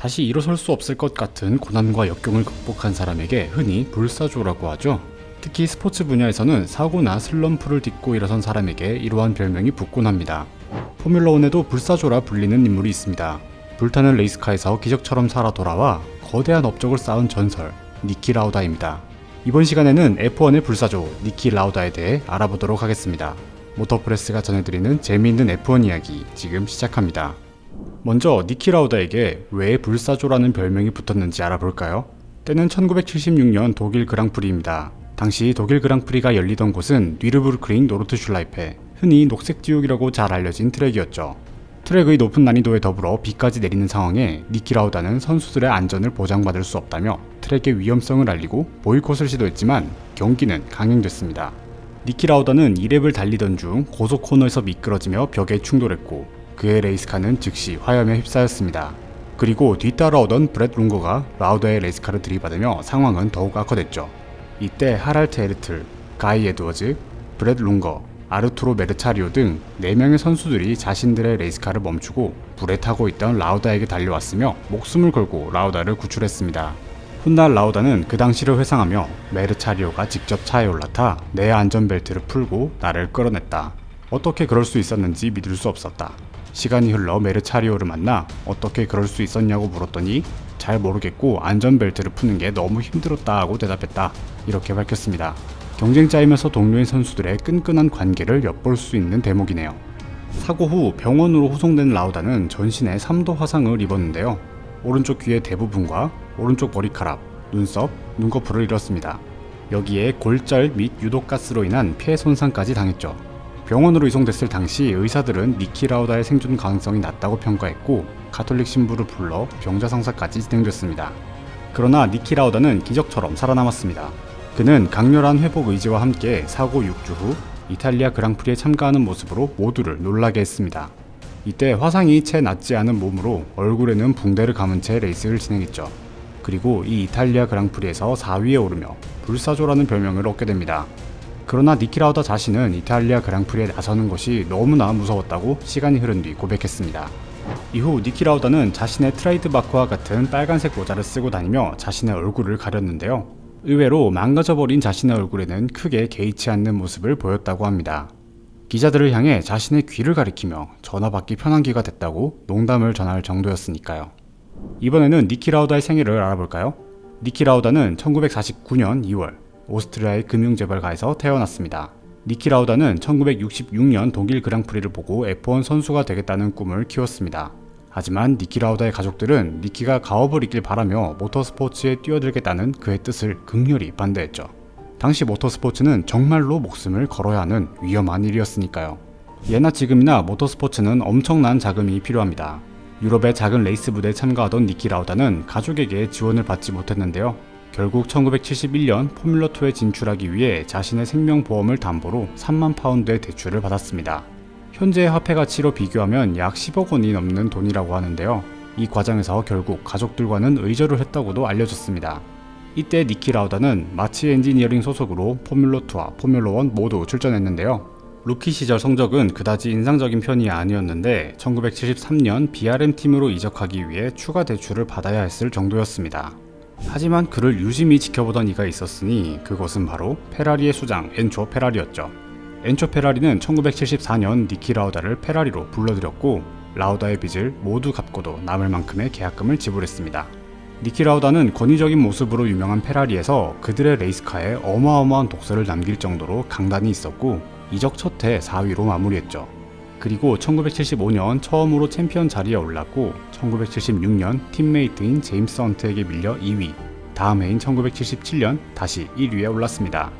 다시 일어설 수 없을 것 같은 고난과 역경을 극복한 사람에게 흔히 불사조라고 하죠. 특히 스포츠 분야에서는 사고나 슬럼프를 딛고 일어선 사람에게 이러한 별명이 붙곤 합니다. 포뮬러1에도 불사조라 불리는 인물이 있습니다. 불타는 레이스카에서 기적처럼 살아 돌아와 거대한 업적을 쌓은 전설, 니키 라우다입니다. 이번 시간에는 F1의 불사조 니키 라우다에 대해 알아보도록 하겠습니다. 모터프레스가 전해드리는 재미있는 F1 이야기 지금 시작합니다. 먼저 니키 라우다에게 왜 불사조라는 별명이 붙었는지 알아볼까요? 때는 1976년 독일 그랑프리입니다. 당시 독일 그랑프리가 열리던 곳은 뉘르부르크링 노르트슐라이페, 흔히 녹색지옥이라고 잘 알려진 트랙이었죠. 트랙의 높은 난이도에 더불어 비까지 내리는 상황에 니키 라우다는 선수들의 안전을 보장받을 수 없다며 트랙의 위험성을 알리고 보이콧을 시도했지만 경기는 강행됐습니다. 니키 라우다는 2랩을 달리던 중 고속 코너에서 미끄러지며 벽에 충돌했고 그의 레이스카는 즉시 화염에 휩싸였습니다. 그리고 뒤따라오던 브렛 룽거가 라우다의 레이스카를 들이받으며 상황은 더욱 악화됐죠. 이때 하랄트 에르틀, 가이 에드워즈, 브렛 룽거, 아르투로 메르차리오 등 4명의 선수들이 자신들의 레이스카를 멈추고 불에 타고 있던 라우다에게 달려왔으며 목숨을 걸고 라우다를 구출했습니다. 훗날 라우다는 그 당시를 회상하며 메르차리오가 직접 차에 올라타 내 안전벨트를 풀고 나를 끌어냈다. 어떻게 그럴 수 있었는지 믿을 수 없었다. 시간이 흘러 메르차리오를 만나 어떻게 그럴 수 있었냐고 물었더니 잘 모르겠고 안전벨트를 푸는 게 너무 힘들었다 하고 대답했다. 이렇게 밝혔습니다. 경쟁자이면서 동료인 선수들의 끈끈한 관계를 엿볼 수 있는 대목이네요. 사고 후 병원으로 후송된 라우다는 전신에 3도 화상을 입었는데요. 오른쪽 귀의 대부분과 오른쪽 머리카락, 눈썹, 눈꺼풀을 잃었습니다. 여기에 골절 및 유독가스로 인한 폐 손상까지 당했죠. 병원으로 이송됐을 당시 의사들은 니키 라우다의 생존 가능성이 낮다고 평가했고 가톨릭 신부를 불러 병자 상사까지 진행됐습니다. 그러나 니키 라우다는 기적처럼 살아남았습니다. 그는 강렬한 회복 의지와 함께 사고 6주 후 이탈리아 그랑프리에 참가하는 모습으로 모두를 놀라게 했습니다. 이때 화상이 채 낫지 않은 몸으로 얼굴에는 붕대를 감은 채 레이스를 진행했죠. 그리고 이 이탈리아 그랑프리에서 4위에 오르며 불사조라는 별명을 얻게 됩니다. 그러나 니키 라우다 자신은 이탈리아 그랑프리에 나서는 것이 너무나 무서웠다고 시간이 흐른 뒤 고백했습니다. 이후 니키 라우다는 자신의 트레이드마크와 같은 빨간색 모자를 쓰고 다니며 자신의 얼굴을 가렸는데요. 의외로 망가져버린 자신의 얼굴에는 크게 개의치 않는 모습을 보였다고 합니다. 기자들을 향해 자신의 귀를 가리키며 전화받기 편한 귀가 됐다고 농담을 전할 정도였으니까요. 이번에는 니키 라우다의 생애를 알아볼까요? 니키 라우다는 1949년 2월 오스트리아의 금융재벌가에서 태어났습니다. 니키 라우다는 1966년 독일 그랑프리를 보고 F1 선수가 되겠다는 꿈을 키웠습니다. 하지만 니키 라우다의 가족들은 니키가 가업을 잇길 바라며 모터스포츠에 뛰어들겠다는 그의 뜻을 극렬히 반대했죠. 당시 모터스포츠는 정말로 목숨을 걸어야 하는 위험한 일이었으니까요. 예나 지금이나 모터스포츠는 엄청난 자금이 필요합니다. 유럽의 작은 레이스 무대에 참가하던 니키 라우다는 가족에게 지원을 받지 못했는데요. 결국 1971년 포뮬러2에 진출하기 위해 자신의 생명보험을 담보로 3만 파운드의 대출을 받았습니다. 현재의 화폐 가치로 비교하면 약 10억 원이 넘는 돈이라고 하는데요. 이 과정에서 결국 가족들과는 의절을 했다고도 알려졌습니다. 이때 니키 라우다는 마치 엔지니어링 소속으로 포뮬러2와 포뮬러1 모두 출전했는데요. 루키 시절 성적은 그다지 인상적인 편이 아니었는데 1973년 BRM 팀으로 이적하기 위해 추가 대출을 받아야 했을 정도였습니다. 하지만 그를 유심히 지켜보던 이가 있었으니 그것은 바로 페라리의 수장 엔초 페라리였죠. 엔초 페라리는 1974년 니키 라우다를 페라리로 불러들였고 라우다의 빚을 모두 갚고도 남을 만큼의 계약금을 지불했습니다. 니키 라우다는 권위적인 모습으로 유명한 페라리에서 그들의 레이스카에 어마어마한 독서를 남길 정도로 강단이 있었고 이적 첫해 4위로 마무리했죠. 그리고 1975년 처음으로 챔피언 자리에 올랐고 1976년 팀메이트인 제임스 헌트에게 밀려 2위, 다음 해인 1977년 다시 1위에 올랐습니다.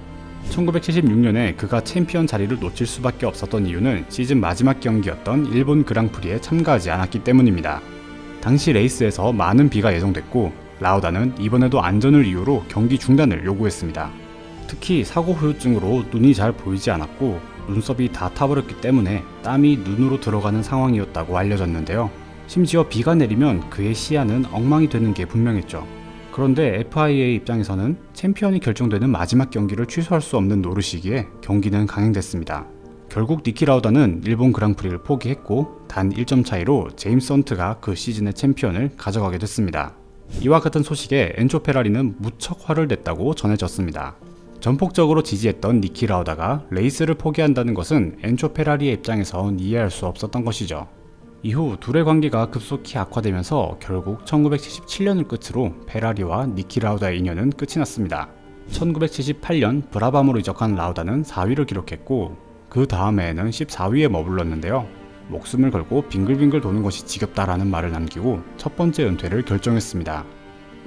1976년에 그가 챔피언 자리를 놓칠 수밖에 없었던 이유는 시즌 마지막 경기였던 일본 그랑프리에 참가하지 않았기 때문입니다. 당시 레이스에서 많은 비가 예정됐고 라우다는 이번에도 안전을 이유로 경기 중단을 요구했습니다. 특히 사고 후유증으로 눈이 잘 보이지 않았고 눈썹이 다 타버렸기 때문에 땀이 눈으로 들어가는 상황이었다고 알려졌는데요. 심지어 비가 내리면 그의 시야는 엉망이 되는 게 분명했죠. 그런데 FIA 입장에서는 챔피언이 결정되는 마지막 경기를 취소할 수 없는 노릇이기에 경기는 강행됐습니다. 결국 니키 라우다는 일본 그랑프리를 포기했고 단 1점 차이로 제임스 헌트가 그 시즌의 챔피언을 가져가게 됐습니다. 이와 같은 소식에 엔조 페라리는 무척 화를 냈다고 전해졌습니다. 전폭적으로 지지했던 니키 라우다가 레이스를 포기한다는 것은 엔조 페라리의 입장에선 이해할 수 없었던 것이죠. 이후 둘의 관계가 급속히 악화되면서 결국 1977년을 끝으로 페라리와 니키 라우다의 인연은 끝이 났습니다. 1978년 브라밤으로 이적한 라우다는 4위를 기록했고 그 다음 해에는 14위에 머물렀는데요. 목숨을 걸고 빙글빙글 도는 것이 지겹다라는 말을 남기고 첫 번째 은퇴를 결정했습니다.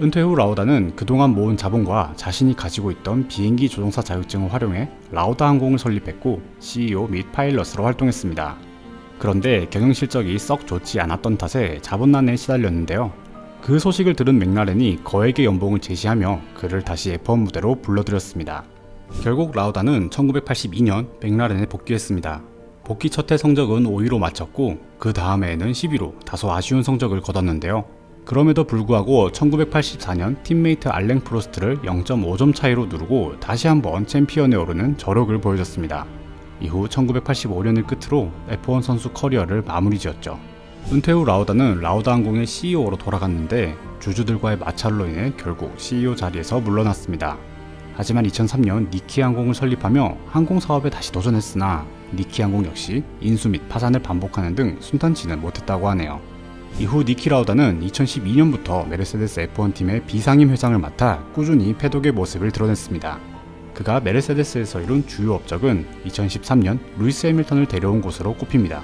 은퇴 후 라우다는 그동안 모은 자본과 자신이 가지고 있던 비행기 조종사 자격증을 활용해 라우다 항공을 설립했고 CEO 및 파일럿으로 활동했습니다. 그런데 경영 실적이 썩 좋지 않았던 탓에 자본난에 시달렸는데요. 그 소식을 들은 맥라렌이 거액의 연봉을 제시하며 그를 다시 F1 무대로 불러들였습니다. 결국 라우다는 1982년 맥라렌에 복귀했습니다. 복귀 첫 해 성적은 5위로 마쳤고 그 다음 해에는 10위로 다소 아쉬운 성적을 거뒀는데요. 그럼에도 불구하고 1984년 팀메이트 알랭 프로스트를 0.5점 차이로 누르고 다시 한번 챔피언에 오르는 저력을 보여줬습니다. 이후 1985년을 끝으로 F1 선수 커리어를 마무리 지었죠. 은퇴 후 라우다는 라우다 항공의 CEO로 돌아갔는데 주주들과의 마찰로 인해 결국 CEO 자리에서 물러났습니다. 하지만 2003년 니키 항공을 설립하며 항공 사업에 다시 도전했으나 니키 항공 역시 인수 및 파산을 반복하는 등 순탄치는 못했다고 하네요. 이후 니키 라우다는 2012년부터 메르세데스 F1 팀의 비상임 회장을 맡아 꾸준히 패독의 모습을 드러냈습니다. 그가 메르세데스에서 이룬 주요 업적은 2013년 루이스 해밀턴을 데려온 것으로 꼽힙니다.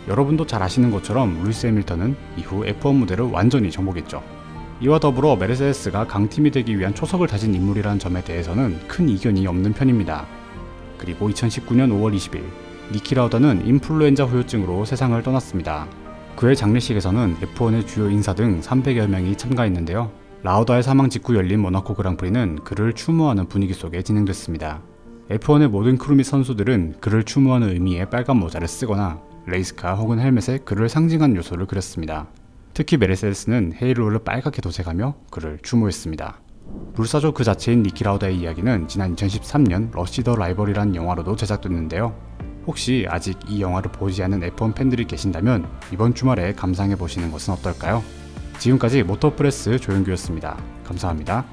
여러분도 잘 아시는 것처럼 루이스 해밀턴은 이후 F1 무대를 완전히 정복했죠. 이와 더불어 메르세데스가 강팀이 되기 위한 초석을 다진 인물이라는 점에 대해서는 큰 이견이 없는 편입니다. 그리고 2019년 5월 20일 니키 라우다는 인플루엔자 후유증으로 세상을 떠났습니다. 그의 장례식에서는 F1의 주요 인사 등 300여 명이 참가했는데요. 라우다의 사망 직후 열린 모나코 그랑프리는 그를 추모하는 분위기 속에 진행됐습니다. F1의 모든 크루 및 선수들은 그를 추모하는 의미의 빨간 모자를 쓰거나 레이스카 혹은 헬멧에 그를 상징한 요소를 그렸습니다. 특히 메르세데스는 헤일로를 빨갛게 도색하며 그를 추모했습니다. 불사조 그 자체인 니키 라우다의 이야기는 지난 2013년 러시 더 라이벌이라는 영화로도 제작됐는데요. 혹시 아직 이 영화를 보지 않은 F1 팬들이 계신다면 이번 주말에 감상해보시는 것은 어떨까요? 지금까지 모터프레스 조영규였습니다. 감사합니다.